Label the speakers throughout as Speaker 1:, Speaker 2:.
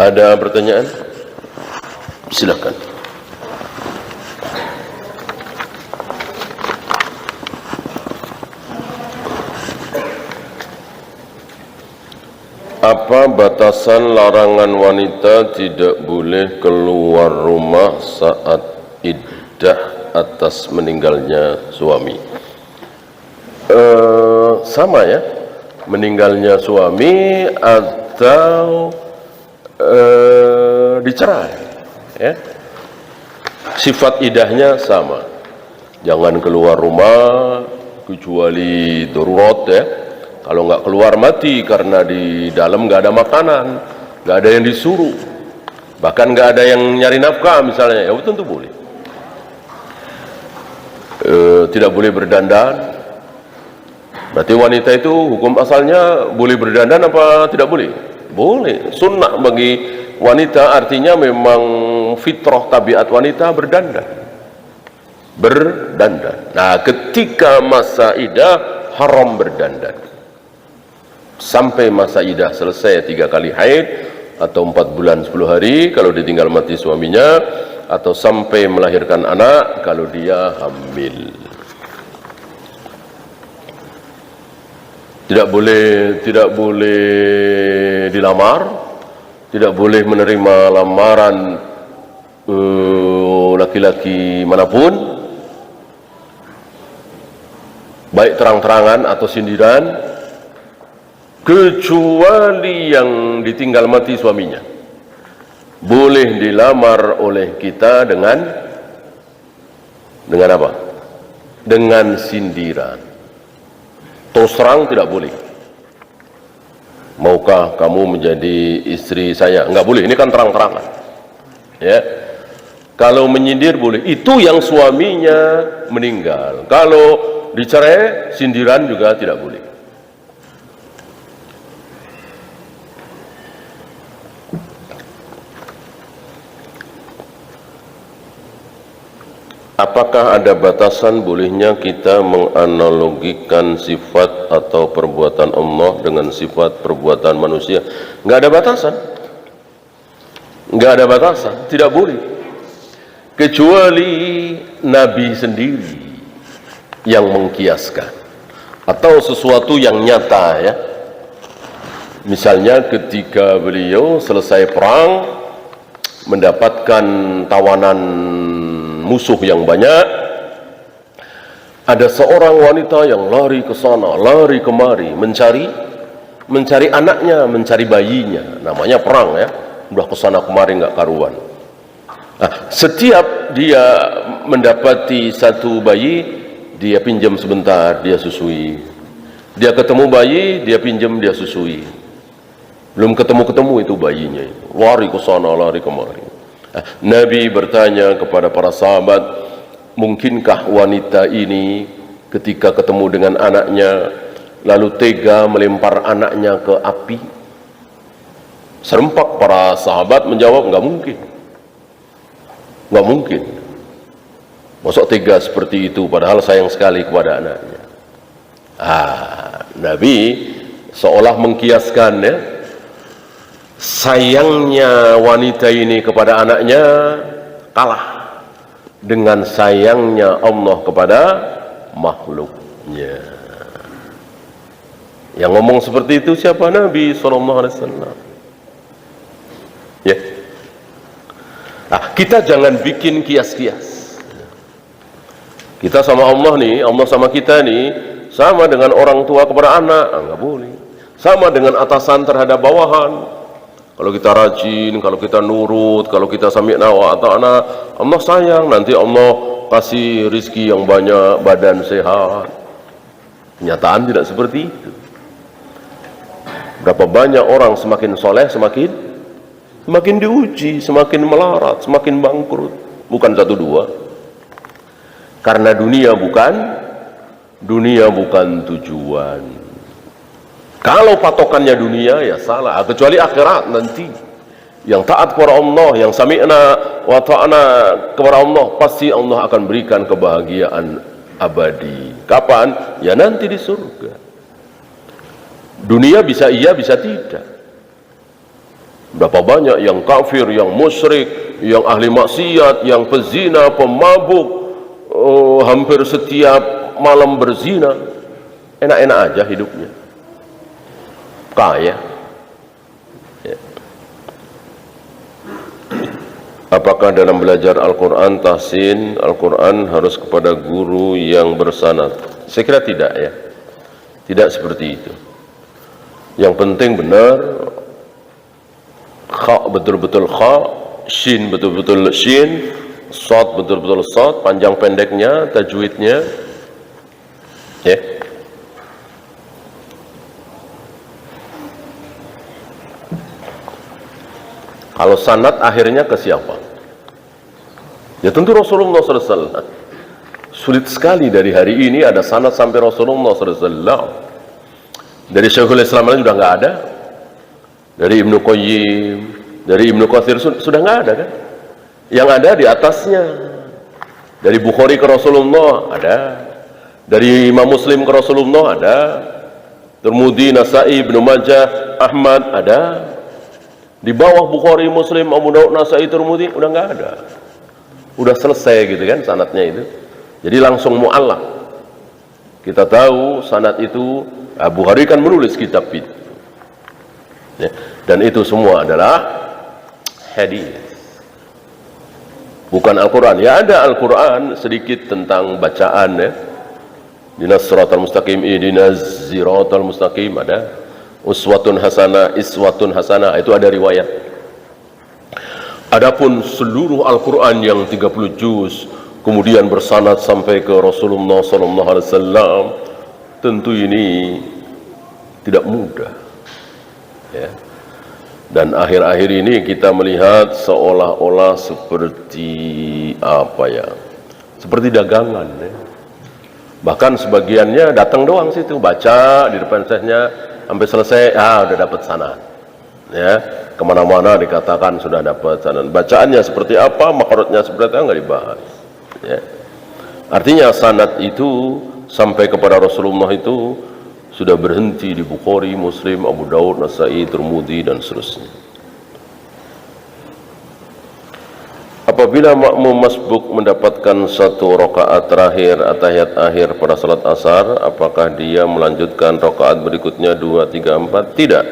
Speaker 1: Ada pertanyaan? Silakan. Apa batasan larangan wanita tidak boleh keluar rumah saat iddah atas meninggalnya suami? Sama ya, meninggalnya suami atau dicerai ya. Sifat iddahnya sama. Jangan keluar rumah kecuali darurat ya. Kalau nggak keluar mati karena di dalam nggak ada makanan, nggak ada yang disuruh, bahkan nggak ada yang nyari nafkah misalnya, ya tentu boleh. Tidak boleh berdandan. Berarti wanita itu hukum asalnya boleh berdandan apa tidak boleh? Boleh. Sunnah bagi wanita artinya memang fitrah tabiat wanita berdandan. Berdandan. Nah, ketika masa iddah haram berdandan. Sampai masa iddah selesai 3 kali haid atau 4 bulan 10 hari kalau ditinggal mati suaminya, atau sampai melahirkan anak kalau dia hamil. Tidak boleh dilamar, tidak boleh menerima lamaran laki-laki manapun, baik terang-terangan atau sindiran, kecuali yang ditinggal mati suaminya. Boleh dilamar oleh kita dengan apa? Dengan sindiran. Terus terang tidak boleh. Maukah kamu menjadi istri saya? Enggak boleh, ini kan terang-terangan. Ya. Kalau menyindir boleh, itu yang suaminya meninggal. Kalau dicerai, sindiran juga tidak boleh. Apakah ada batasan bolehnya kita menganalogikan sifat atau perbuatan Allah dengan sifat perbuatan manusia? Nggak ada batasan. Nggak ada batasan, tidak boleh. Kecuali Nabi sendiri yang mengkiaskan. Atau sesuatu yang nyata ya. Misalnya ketika beliau selesai perang, mendapatkan tawanan musuh yang banyak, ada seorang wanita yang lari ke sana, lari kemari, mencari anaknya, mencari bayinya. Namanya perang ya, udah ke sana kemari nggak karuan. Nah, setiap dia mendapati satu bayi, dia pinjam sebentar, dia susui. Dia ketemu bayi, dia pinjam, dia susui. Belum ketemu itu bayinya, lari ke sana, lari kemari. Nabi bertanya kepada para sahabat, mungkinkah wanita ini ketika ketemu dengan anaknya lalu tega melempar anaknya ke api? Serempak para sahabat menjawab, enggak mungkin. Enggak mungkin. Masa tega seperti itu padahal sayang sekali kepada anaknya. Nabi seolah mengkiaskan ya, sayangnya wanita ini kepada anaknya kalah dengan sayangnya Allah kepada makhluknya. Yang ngomong seperti itu siapa? Nabi SAW. Ya. Kita jangan bikin kias-kias. Kita sama Allah nih, Allah sama kita nih, sama dengan orang tua kepada anak, nggak boleh. Sama dengan atasan terhadap bawahan. Kalau kita rajin, kalau kita nurut, kalau kita sami'na wa ata'na, Allah sayang, nanti Allah kasih rizki yang banyak, badan sehat. Kenyataan tidak seperti itu. Berapa banyak orang semakin soleh, semakin diuji, semakin melarat, semakin bangkrut. Bukan 1 2. Karena dunia bukan tujuan. Kalau patokannya dunia ya salah, kecuali akhirat nanti. Yang taat kepada Allah, yang sami'na wa ta'na kepada Allah, pasti Allah akan berikan kebahagiaan abadi. Kapan? Ya nanti di surga. Dunia bisa iya, bisa tidak. Berapa banyak yang kafir, yang musyrik, yang ahli maksiat, yang pezina, pemabuk, hampir setiap malam berzina. Enak-enak aja hidupnya, kaya. Ya. Apakah dalam belajar Al-Quran, tahsin Al-Quran harus kepada guru yang bersanad? Saya kira tidak ya. Tidak seperti itu. Yang penting benar, kha betul-betul kha, shin betul-betul shin, shad betul-betul shad, panjang pendeknya, tajwidnya. Ya. Kalau sanad akhirnya ke siapa? Ya tentu Rasulullah SAW. Sulit sekali dari hari ini ada sanad sampai Rasulullah SAW. Dari Syekhul Islam sudah nggak ada. Dari Ibnu Qayyim, dari Ibnu Katsir sudah nggak ada kan? Yang ada di atasnya. Dari Bukhari ke Rasulullah ada. Dari Imam Muslim ke Rasulullah ada. Tirmidzi, Nasa'i, Ibnu Majah, Ahmad ada. Di bawah Bukhari, Muslim, Abu Daud, Nasa'i, Tirmidzi udah nggak ada. Udah selesai gitu kan sanadnya itu. Jadi langsung mu'allaq. Kita tahu sanad itu, Bukhari kan menulis kitab itu. Ya, dan itu semua adalah hadis. Bukan Al-Quran. Ya ada Al-Quran sedikit tentang bacaan ya. Dinas siratal mustaqim, ihdinaz siratal mustaqim ada. Uswatun hasanah, iswatun hasanah, itu ada riwayat. Adapun seluruh Al-Quran yang 30 juz kemudian bersanad sampai ke Rasulullah SAW, tentu ini tidak mudah ya. Dan akhir-akhir ini kita melihat seolah-olah seperti apa ya, seperti dagangan ya. Bahkan sebagiannya datang doang situ, baca di depan syekhnya sampai selesai, udah dapat sanad ya. Kemana-mana dikatakan sudah dapat sanad. Bacaannya seperti apa, makhrajnya seperti apa, nggak dibahas ya. Artinya sanad itu sampai kepada Rasulullah itu sudah berhenti di Bukhari, Muslim, Abu Daud, Nasa'i, Tirmidzi dan seterusnya. Apabila makmum masbuk mendapatkan satu rakaat terakhir atahiyat akhir pada salat asar, apakah dia melanjutkan rakaat berikutnya 2, 3, 4? Tidak.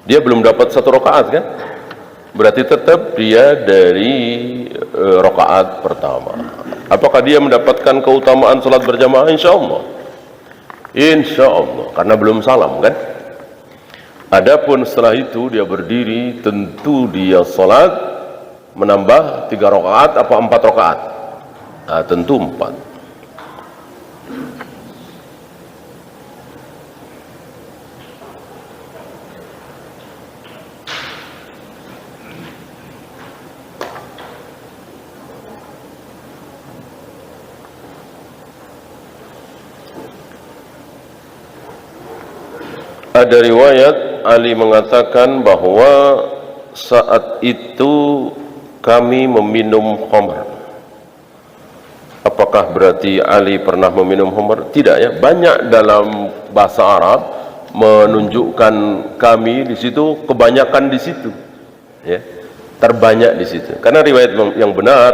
Speaker 1: Dia belum dapat satu rakaat kan? Berarti tetap dia dari rakaat pertama. Apakah dia mendapatkan keutamaan salat berjamaah? Insya Allah. Insya Allah, karena belum salam kan? Adapun setelah itu dia berdiri, tentu dia salat menambah 3 rakaat apa 4 rakaat? Tentu 4. Ada riwayat Ali mengatakan bahwa saat itu kami meminum khamr. Apakah berarti Ali pernah meminum khamr? Tidak ya. Banyak dalam bahasa Arab menunjukkan kami di situ, kebanyakan di situ. Ya. Terbanyak di situ. Karena riwayat yang benar,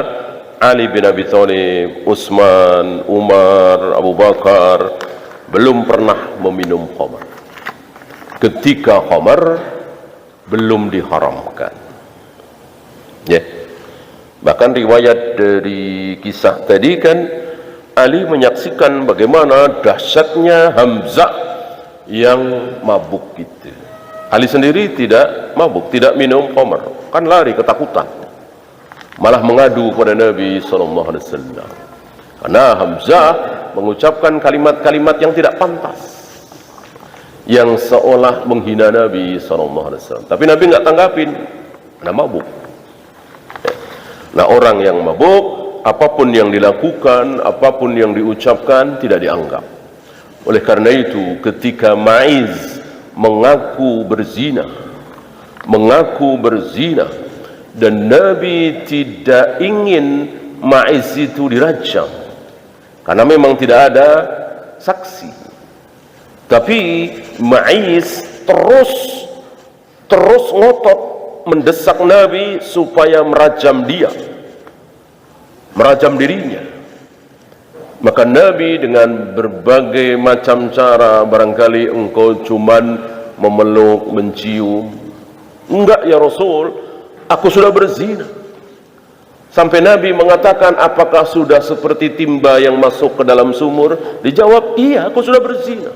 Speaker 1: Ali bin Abi Thalib, Utsman, Umar, Abu Bakar belum pernah meminum khamr ketika khamr belum diharamkan. Ya. Bahkan riwayat dari kisah tadi kan Ali menyaksikan bagaimana dahsyatnya Hamzah yang mabuk itu. Ali sendiri tidak mabuk, tidak minum khamr, kan lari ketakutan. Malah mengadu kepada Nabi SAW. Karena Hamzah mengucapkan kalimat-kalimat yang tidak pantas, yang seolah menghina Nabi SAW. Tapi Nabi nggak tanggapin, karena mabuk. Nah, orang yang mabuk, apapun yang dilakukan, apapun yang diucapkan tidak dianggap. Oleh karena itu, ketika Ma'iz mengaku berzina, dan Nabi tidak ingin Ma'iz itu dirajam, karena memang tidak ada saksi. Tapi Ma'iz terus ngotot mendesak Nabi supaya merajam dia, merajam dirinya. Maka Nabi dengan berbagai macam cara, barangkali engkau cuman memeluk, mencium. Enggak ya Rasul, aku sudah berzina. Sampai Nabi mengatakan, apakah sudah seperti timba yang masuk ke dalam sumur? Dijawab, iya, aku sudah berzina.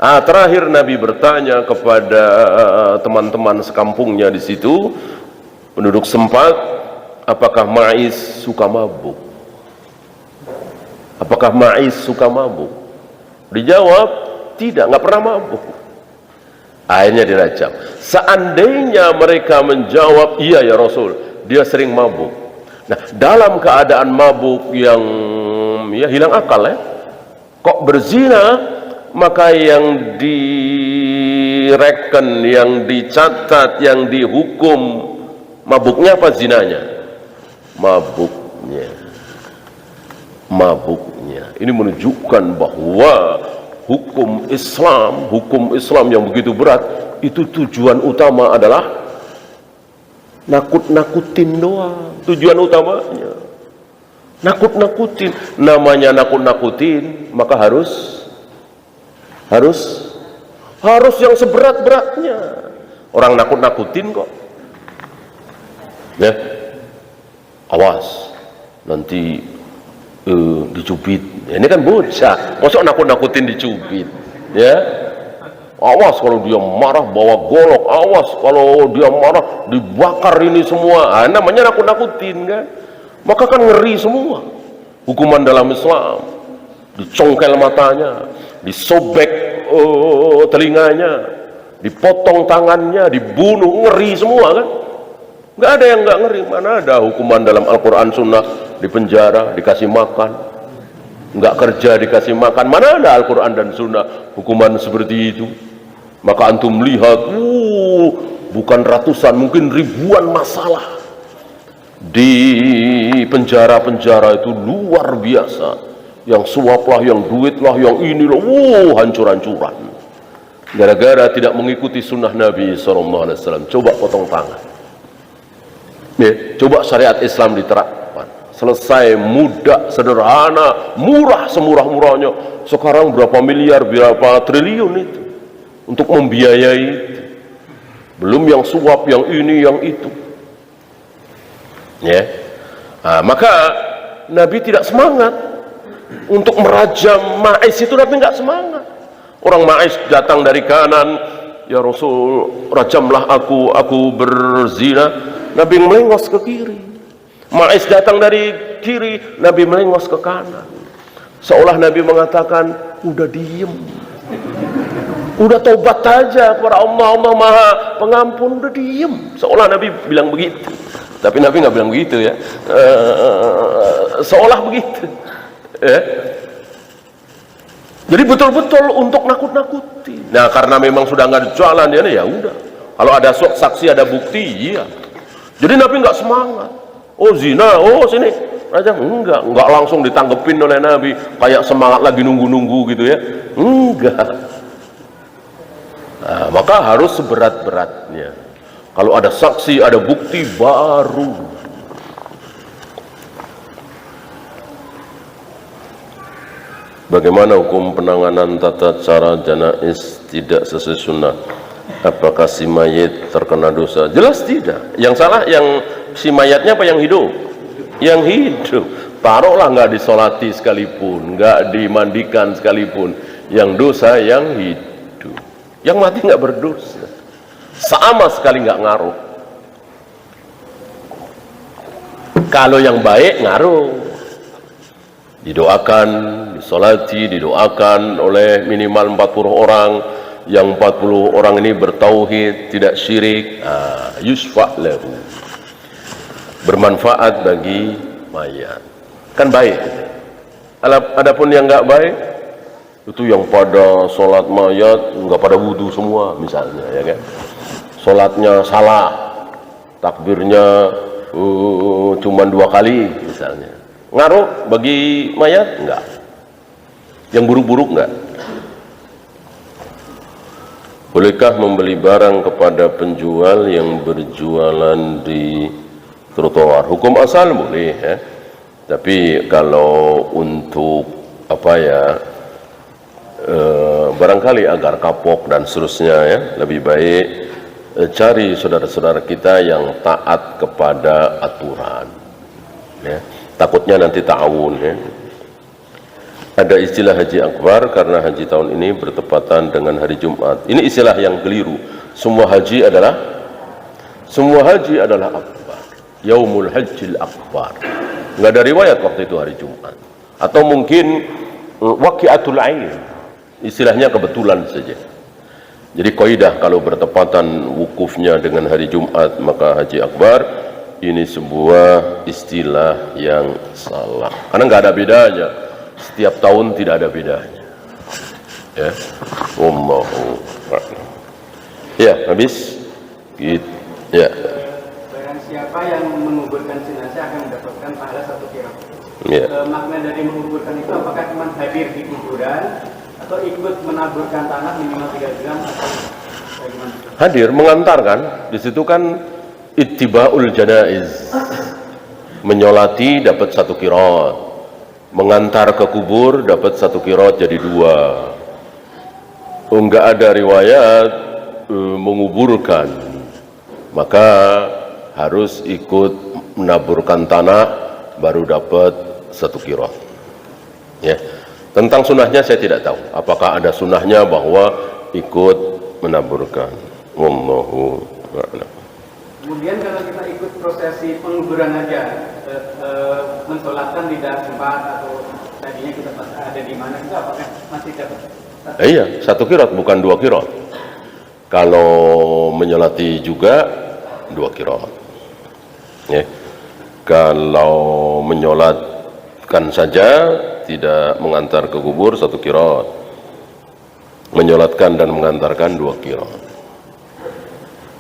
Speaker 1: Terakhir Nabi bertanya kepada teman-teman sekampungnya di situ, penduduk sempat, apakah Ma'iz suka mabuk? Apakah Ma'iz suka mabuk? Dijawab, tidak, nggak pernah mabuk. Akhirnya dirajam. Seandainya mereka menjawab, iya ya Rasul, dia sering mabuk. Nah, dalam keadaan mabuk yang ya hilang akal ya, kok berzina, maka yang direken, yang dicatat, yang dihukum mabuknya apa zinanya? Mabuknya. Ini menunjukkan bahwa hukum Islam yang begitu berat, itu tujuan utama adalah nakut-nakutin doang. Tujuan utamanya nakut-nakutin. Namanya nakut-nakutin, maka harus yang seberat-beratnya. Orang nakut-nakutin kok ya, awas nanti dicubit. Ini kan bocah, masa nakut-nakutin dicubit ya. Awas kalau dia marah bawa golok, awas kalau dia marah dibakar ini semua. Namanya nakut-nakutin kan. Maka kan ngeri semua. Hukuman dalam Islam, dicongkel matanya, disobek telinganya, dipotong tangannya, dibunuh, ngeri semua kan. Nggak ada yang nggak ngeri. Mana ada hukuman dalam Al-Quran Sunnah, di penjara dikasih makan, nggak kerja dikasih makan. Mana ada Al-Quran dan Sunnah hukuman seperti itu? Maka antum lihat, bukan ratusan, mungkin ribuan masalah di penjara-penjara itu luar biasa. Yang suap lah, yang duit lah, yang inilah, hancur-hancuran. Gara-gara tidak mengikuti sunnah Nabi SAW. Coba potong tangan. Coba syariat Islam diterapkan. Selesai, mudah, sederhana, murah semurah-murahnya. Sekarang berapa miliar, berapa triliun itu untuk membiayai itu. Belum yang suap, yang ini, yang itu. Maka Nabi tidak semangat untuk merajam Ma'iz itu. Nabi nggak semangat. Orang Ma'iz datang dari kanan, ya Rasul, rajamlah aku berzina. Nabi melengos ke kiri. Ma'iz datang dari kiri, Nabi melengos ke kanan. Seolah Nabi mengatakan, udah diem, udah tobat aja kepada Allah, Allah Maha Pengampun, udah diem. Seolah Nabi bilang begitu. Tapi Nabi nggak bilang begitu ya. Seolah begitu. Jadi betul-betul untuk nakut-nakuti. Nah, karena memang sudah nggak jalan ya udah. Kalau ada saksi, ada bukti, iya. Jadi Nabi nggak semangat. Oh zina, oh sini aja, enggak langsung ditanggepin oleh Nabi kayak semangat lagi nunggu-nunggu gitu ya. Enggak. Nah, maka harus seberat-beratnya. Kalau ada saksi, ada bukti, baru. Bagaimana hukum penanganan tata cara janais tidak sesuai sunnah? Apakah si mayit terkena dosa? Jelas tidak. Yang salah yang si mayatnya apa yang hidup? Yang hidup. Taruhlah nggak disolati sekalipun, nggak dimandikan sekalipun, yang dosa yang hidup. Yang mati nggak berdosa, sama sekali nggak ngaruh. Kalau yang baik ngaruh, didoakan, disolati, didoakan oleh minimal 40 orang. Yang 40 orang ini bertauhid, tidak syirik, yusfa' lahu, bermanfaat bagi mayat, kan baik. Adapun yang nggak baik itu yang pada sholat mayat nggak pada wudhu semua misalnya, ya kan? Sholatnya salah, takbirnya cuma 2 kali misalnya, ngaruh bagi mayat? Enggak. Yang buruk-buruk enggak. Bolehkah membeli barang kepada penjual yang berjualan di trotoar? Hukum asal boleh ya. Tapi kalau untuk barangkali agar kapok dan seterusnya ya, lebih baik cari saudara-saudara kita yang taat kepada aturan ya. Takutnya nanti ta'awun ya. Ada istilah Haji Akbar karena haji tahun ini bertepatan dengan hari Jumat. Ini istilah yang keliru. Semua haji adalah akbar. Yaumul Hajjil Akbar. Nggak ada riwayat waktu itu hari Jumat. Atau mungkin waqi'atul ain. Istilahnya kebetulan saja. Jadi kaidah kalau bertepatan wukufnya dengan hari Jumat maka Haji Akbar, ini sebuah istilah yang salah. Karena nggak ada bedanya. Setiap tahun tidak ada bedanya. Ya. Allahu a'lam. Ya, habis. Ya.
Speaker 2: Barang siapa yang menguburkan jenazah akan mendapatkan pahala 1 kilo.
Speaker 1: Ya.
Speaker 2: Makna dari menguburkan itu apakah cuma hadir di kuburan atau ikut menaburkan tanah minimal 3 gram atau bagaimana?
Speaker 1: Hadir mengantarkan, di situ kan ittiba'ul janaiz. Menyolati dapat 1 qirat. Mengantar ke kubur dapat 1 qirat jadi 2. Enggak ada riwayat menguburkan. Maka harus ikut menaburkan tanah baru dapat 1 qirat. Ya. Tentang sunnahnya saya tidak tahu. Apakah ada sunnahnya bahwa ikut menaburkan? Wallahu a'lam.
Speaker 2: Kemudian kalau kita ikut prosesi penguburan aja, mensolatkan di dalam tempat atau tadinya kita ada di mana, itu apakah masih dapat?
Speaker 1: Iya, 1 qirat bukan 2 qirat. Kalau menyolati juga 2 qirat. Ya. Kalau menyolatkan saja tidak mengantar ke kubur 1 qirat. Menyolatkan dan mengantarkan 2 qirat.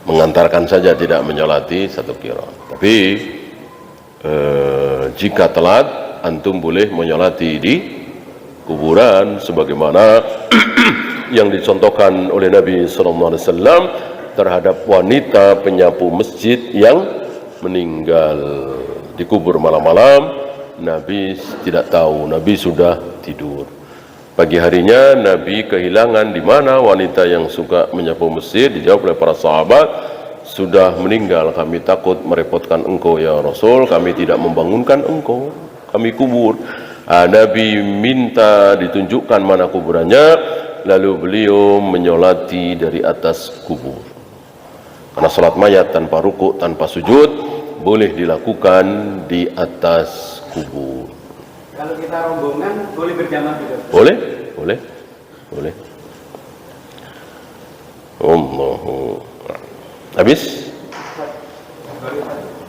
Speaker 1: Mengantarkan saja tidak menyolati 1 qirat. Tapi jika telat antum boleh menyolati di kuburan sebagaimana yang dicontohkan oleh Nabi SAW terhadap wanita penyapu masjid yang meninggal dikubur malam-malam. Nabi tidak tahu, Nabi sudah tidur. Pagi harinya Nabi kehilangan di mana wanita yang suka menyapu masjid. Dijawab oleh para sahabat, sudah meninggal, kami takut merepotkan engkau ya Rasul, kami tidak membangunkan engkau, kami kubur. Nabi minta ditunjukkan mana kuburannya, lalu beliau menyolati dari atas kubur. Karena salat mayat tanpa rukuk, tanpa sujud boleh dilakukan di atas kubur.
Speaker 2: Kalau kita rombongan boleh berjamaah juga?
Speaker 1: Boleh. Allahu. Habis?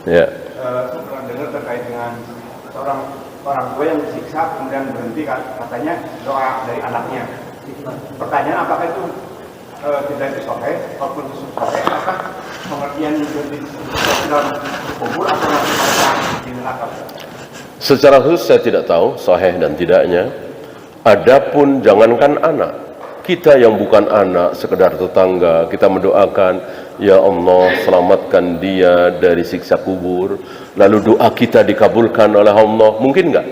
Speaker 1: Ya.
Speaker 3: Saya pernah dengar terkait dengan orang tua yang disiksa kemudian berhenti katanya doa dari anaknya. Pertanyaan apakah itu tidak disoheh, ataupun disoheh, apakah pengertian berhenti dalam kubur atau di neraka?
Speaker 1: Secara khusus saya tidak tahu sahih dan tidaknya. Adapun jangankan anak, kita yang bukan anak, sekedar tetangga, kita mendoakan, ya Allah selamatkan dia dari siksa kubur, lalu doa kita dikabulkan oleh Allah, mungkin enggak?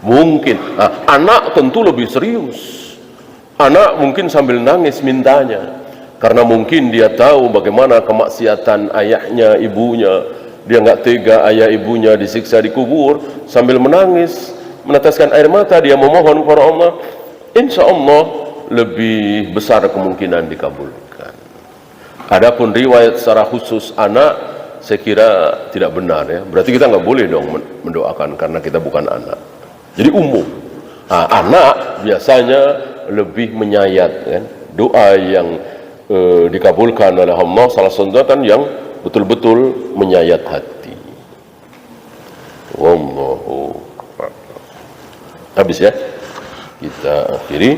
Speaker 1: Mungkin. Nah, anak tentu lebih serius. Anak mungkin sambil nangis mintanya, karena mungkin dia tahu bagaimana kemaksiatan ayahnya, ibunya. Dia nggak tega ayah ibunya disiksa di kubur, sambil menangis, meneteskan air mata, dia memohon kepada Allah. Insya Allah lebih besar kemungkinan dikabulkan. Adapun riwayat secara khusus anak, saya kira tidak benar ya. Berarti kita nggak boleh dong mendoakan karena kita bukan anak. Jadi umum. Nah, anak biasanya lebih menyayat kan. Doa yang dikabulkan oleh Allah salah satunya kan yang betul-betul menyayat hati. Wallahu a'lam. Habis ya? Kita akhiri.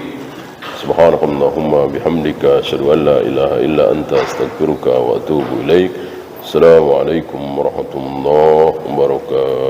Speaker 1: Subhanakallahumma bihamdika asyhadu an la ilaha illa anta astaghfiruka wa atubu ilaik. Assalamualaikum warahmatullahi wabarakatuh.